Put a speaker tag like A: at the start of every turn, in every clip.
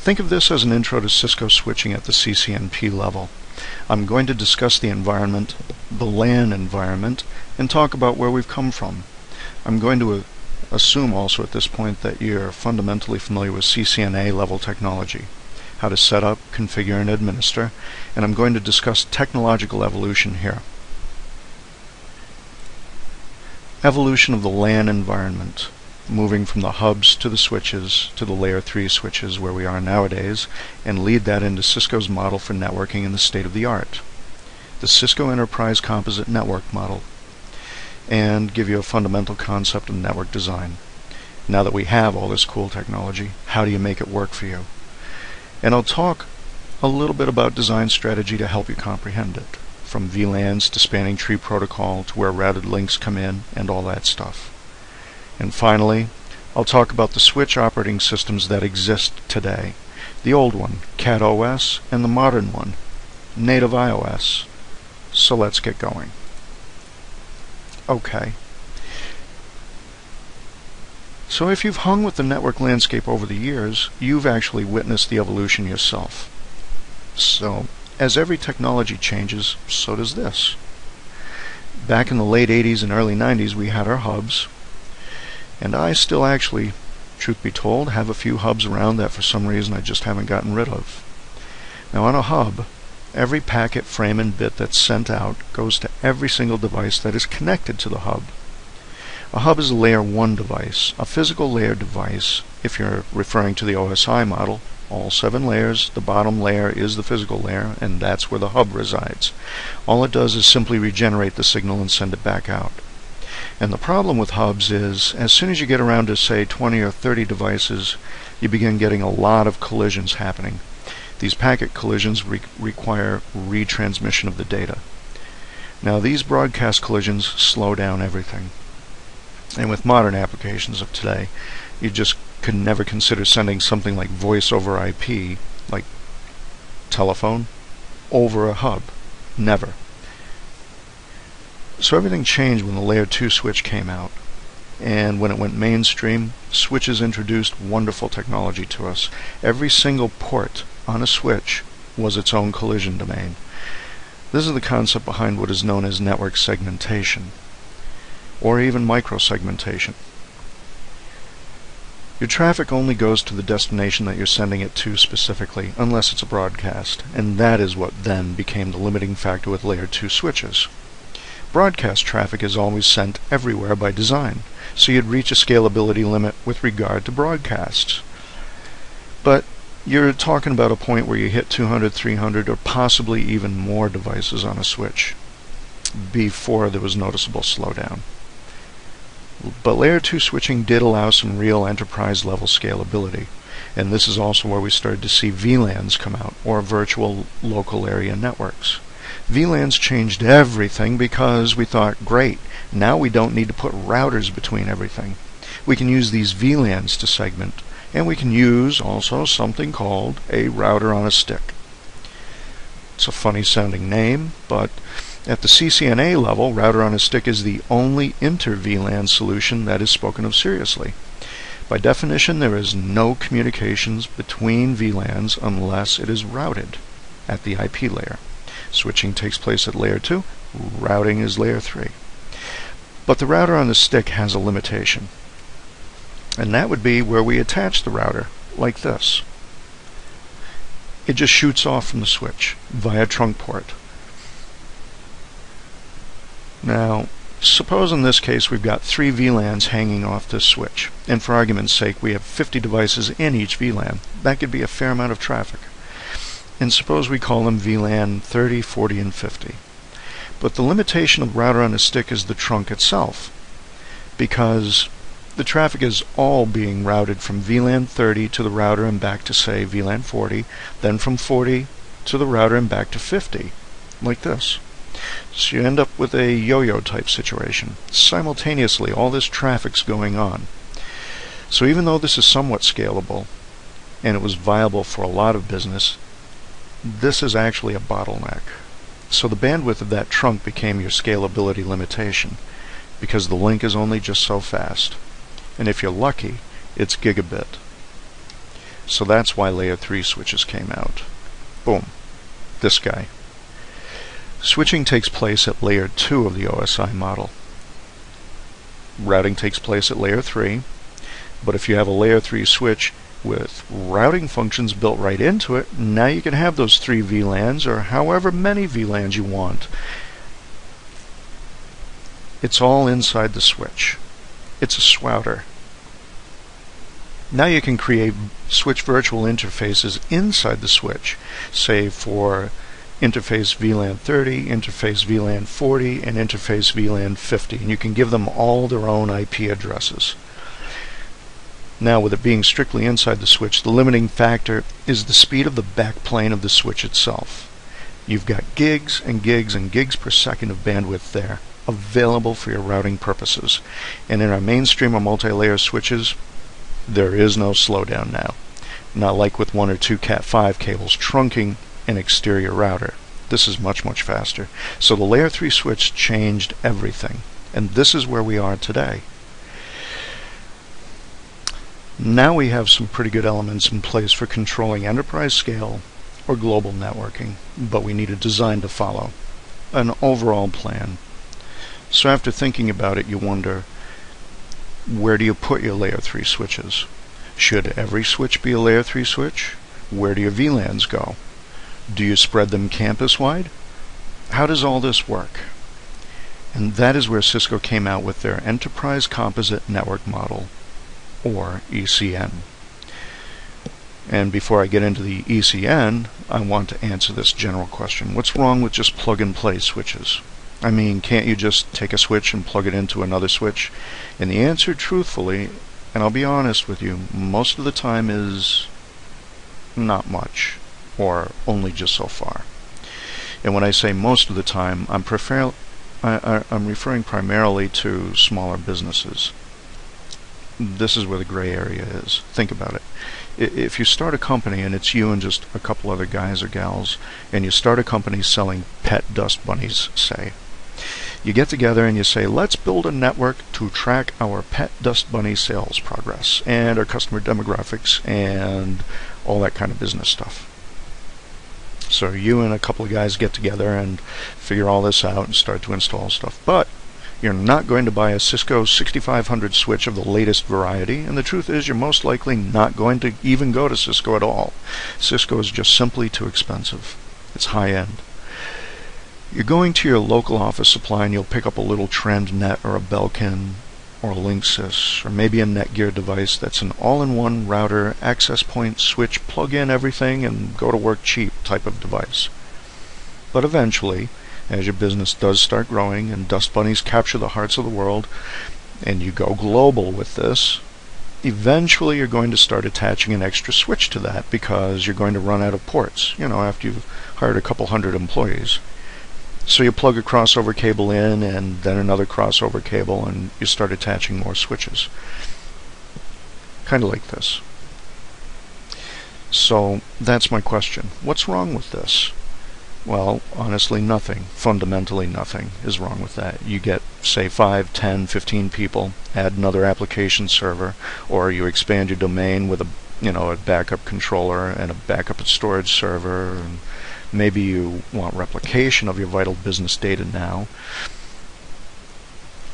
A: Think of this as an intro to Cisco switching at the CCNP level. I'm going to discuss the environment, the LAN environment, and talk about where we've come from. I'm going to assume also at this point that you're fundamentally familiar with CCNA level technology, how to set up, configure, and administer, and I'm going to discuss technological evolution here. Evolution of the LAN environment, moving from the hubs to the switches to the layer 3 switches where we are nowadays, and lead that into Cisco's model for networking in the state of the art, the Cisco Enterprise Composite Network model, and give you a fundamental concept of network design. Now that we have all this cool technology, how do you make it work for you? And I'll talk a little bit about design strategy to help you comprehend it, from VLANs to spanning tree protocol to where routed links come in and all that stuff. And finally, I'll talk about the switch operating systems that exist today. The old one, Cat OS, and the modern one, native iOS. So let's get going. Okay. So if you've hung with the network landscape over the years, you've actually witnessed the evolution yourself. So, as every technology changes, so does this. Back in the late 80s and early 90s, we had our hubs, and I still actually, truth be told, have a few hubs around that for some reason I just haven't gotten rid of. Now on a hub, every packet, frame, and bit that's sent out goes to every single device that is connected to the hub. A hub is a layer 1 device, a physical layer device. If you're referring to the OSI model, all 7 layers, the bottom layer is the physical layer, and that's where the hub resides. All it does is simply regenerate the signal and send it back out. And the problem with hubs is, as soon as you get around to say 20 or 30 devices, you begin getting a lot of collisions happening. These packet collisions require retransmission of the data. Now these broadcast collisions slow down everything. And with modern applications of today, you just could never consider sending something like voice over IP, like telephone, over a hub. Never. So everything changed when the layer 2 switch came out. And when it went mainstream, switches introduced wonderful technology to us. Every single port on a switch was its own collision domain. This is the concept behind what is known as network segmentation, or even microsegmentation. Your traffic only goes to the destination that you're sending it to specifically, unless it's a broadcast, and that is what then became the limiting factor with layer 2 switches. Broadcast traffic is always sent everywhere by design, so you'd reach a scalability limit with regard to broadcasts. But you're talking about a point where you hit 200, 300, or possibly even more devices on a switch before there was noticeable slowdown. But layer 2 switching did allow some real enterprise level scalability, and this is also where we started to see VLANs come out, or virtual local area networks. VLANs changed everything because we thought, great, now we don't need to put routers between everything. We can use these VLANs to segment, and we can use also something called a router on a stick. It's a funny sounding name, but at the CCNA level, router on a stick is the only inter-VLAN solution that is spoken of seriously. By definition, there is no communications between VLANs unless it is routed at the IP layer. Switching takes place at layer 2, routing is layer 3. But the router on the stick has a limitation, and that would be where we attach the router, like this. It just shoots off from the switch via trunk port. Now, suppose in this case we've got 3 VLANs hanging off this switch, and for argument's sake we have 50 devices in each VLAN. That could be a fair amount of traffic. And suppose we call them VLAN 30, 40, and 50. But the limitation of router on a stick is the trunk itself, because the traffic is all being routed from VLAN 30 to the router and back to, say, VLAN 40, then from 40 to the router and back to 50, like this. So you end up with a yo-yo type situation. Simultaneously, all this traffic's going on. So even though this is somewhat scalable, and it was viable for a lot of business, this is actually a bottleneck. So the bandwidth of that trunk became your scalability limitation, because the link is only just so fast. And if you're lucky, it's gigabit. So that's why layer 3 switches came out. Boom. This guy. Switching takes place at layer 2 of the OSI model. Routing takes place at layer 3, but if you have a layer 3 switch with routing functions built right into it, now you can have those 3 VLANs or however many VLANs you want. It's all inside the switch. It's a swouter. Now you can create switch virtual interfaces inside the switch, say for interface VLAN 30, interface VLAN 40, and interface VLAN 50, and you can give them all their own IP addresses. Now, with it being strictly inside the switch, the limiting factor is the speed of the backplane of the switch itself. You've got gigs and gigs and gigs per second of bandwidth there, available for your routing purposes. And in our mainstream or multi-layer switches, there is no slowdown now. Not like with 1 or 2 Cat5 cables trunking an exterior router. This is much, much faster. So the layer 3 switch changed everything. And this is where we are today. Now we have some pretty good elements in place for controlling enterprise scale or global networking, but we need a design to follow, an overall plan. So after thinking about it, you wonder, where do you put your layer 3 switches? Should every switch be a layer 3 switch? Where do your VLANs go? Do you spread them campus-wide? How does all this work? And that is where Cisco came out with their Enterprise Composite Network Model, or ECN. And before I get into the ECN, I want to answer this general question. What's wrong with just plug-and-play switches? I mean, can't you just take a switch and plug it into another switch? And the answer, truthfully, and I'll be honest with you, most of the time is not much, or only just so far. And when I say most of the time, I'm referring primarily to smaller businesses. This is where the gray area is. Think about it. If you start a company and it's you and just a couple other guys or gals, and you start a company selling pet dust bunnies, say, you get together and you say, let's build a network to track our pet dust bunny sales progress and our customer demographics and all that kind of business stuff. So you and a couple of guys get together and figure all this out and start to install stuff. But you're not going to buy a Cisco 6500 switch of the latest variety, and the truth is you're most likely not going to even go to Cisco at all. Cisco is just simply too expensive. It's high-end. You're going to your local office supply and you'll pick up a little TrendNet or a Belkin or a Linksys or maybe a Netgear device that's an all-in-one router, access point, switch, plug in everything and go to work cheap type of device. But eventually, as your business does start growing and dust bunnies capture the hearts of the world and you go global with this, eventually you're going to start attaching an extra switch to that because you're going to run out of ports, after you've hired a couple hundred employees. So you plug a crossover cable in and then another crossover cable and you start attaching more switches. Kind of like this. So that's my question. What's wrong with this? Well, honestly, nothing. Fundamentally nothing is wrong with that. You get, say, 5, 10, 15 people, add another application server, or you expand your domain with a backup controller and a backup storage server, and maybe you want replication of your vital business data now.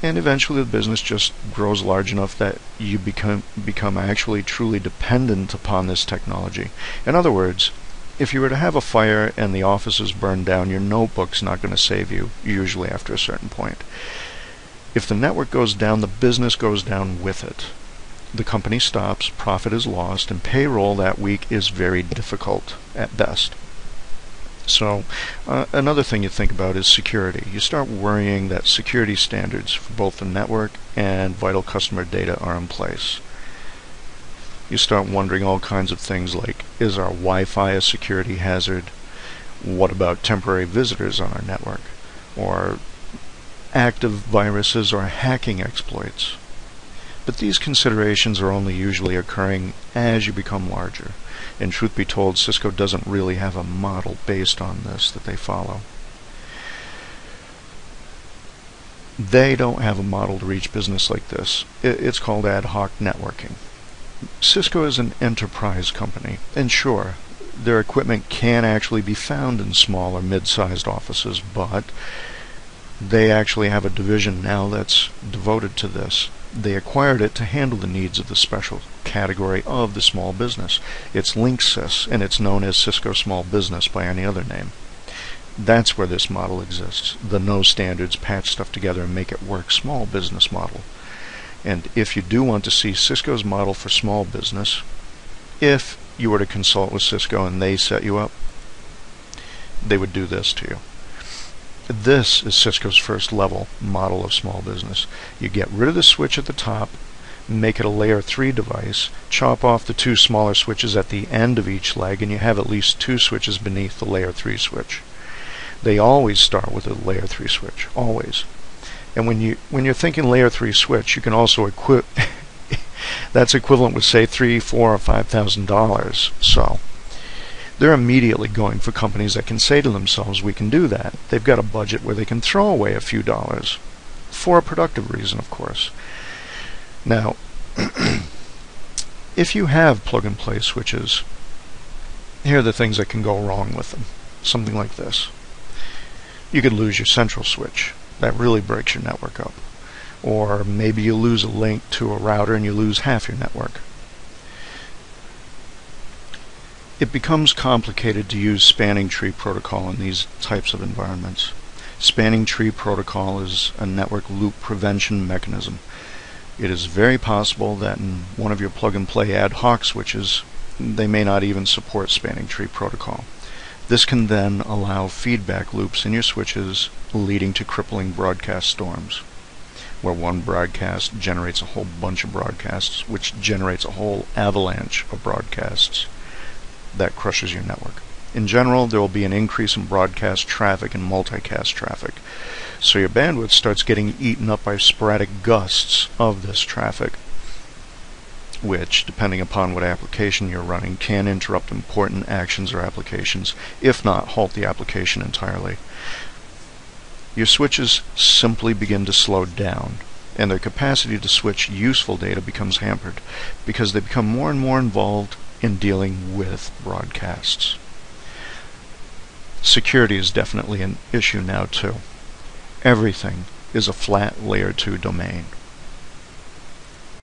A: And eventually the business just grows large enough that you become actually truly dependent upon this technology. In other words, if you were to have a fire and the office is burned down, your notebook's not going to save you, usually after a certain point. If the network goes down, the business goes down with it. The company stops, profit is lost, and payroll that week is very difficult at best. So another thing you think about is security. You start worrying that security standards for both the network and vital customer data are in place. You start wondering all kinds of things like, is our Wi-Fi a security hazard? What about temporary visitors on our network? Or active viruses or hacking exploits? But these considerations are only usually occurring as you become larger. And truth be told, Cisco doesn't really have a model based on this that they follow. They don't have a model to reach business like this. It's called ad hoc networking. Cisco is an enterprise company, and sure, their equipment can actually be found in small or mid-sized offices, but they actually have a division now that's devoted to this. They acquired it to handle the needs of the special category of the small business. It's Linksys, and it's known as Cisco Small Business by any other name. That's where this model exists. The no standards, patch stuff together and make it work small business model. And if you do want to see Cisco's model for small business, if you were to consult with Cisco and they set you up, they would do this to you. This is Cisco's first level model of small business. You get rid of the switch at the top, make it a layer 3 device, chop off the 2 smaller switches at the end of each leg, and you have at least 2 switches beneath the layer 3 switch. They always start with a layer 3 switch, always. And when you're thinking layer 3 switch, you can also that's equivalent with say $3,000, $4,000, or $5,000. So they're immediately going for companies that can say to themselves, we can do that. They've got a budget where they can throw away a few dollars for a productive reason, of course. Now, if you have plug-and-play switches, here are the things that can go wrong with them. Something like this. You could lose your central switch. That really breaks your network up. Or maybe you lose a link to a router and you lose half your network. It becomes complicated to use spanning tree protocol in these types of environments. Spanning tree protocol is a network loop prevention mechanism. It is very possible that in one of your plug-and-play ad hoc switches, they may not even support spanning tree protocol. This can then allow feedback loops in your switches, leading to crippling broadcast storms, where one broadcast generates a whole bunch of broadcasts, which generates a whole avalanche of broadcasts that crushes your network. In general, there will be an increase in broadcast traffic and multicast traffic. So your bandwidth starts getting eaten up by sporadic gusts of this traffic, which, depending upon what application you're running, can interrupt important actions or applications, if not halt the application entirely. Your switches simply begin to slow down, and their capacity to switch useful data becomes hampered, because they become more and more involved in dealing with broadcasts. Security is definitely an issue now too. Everything is a flat layer 2 domain.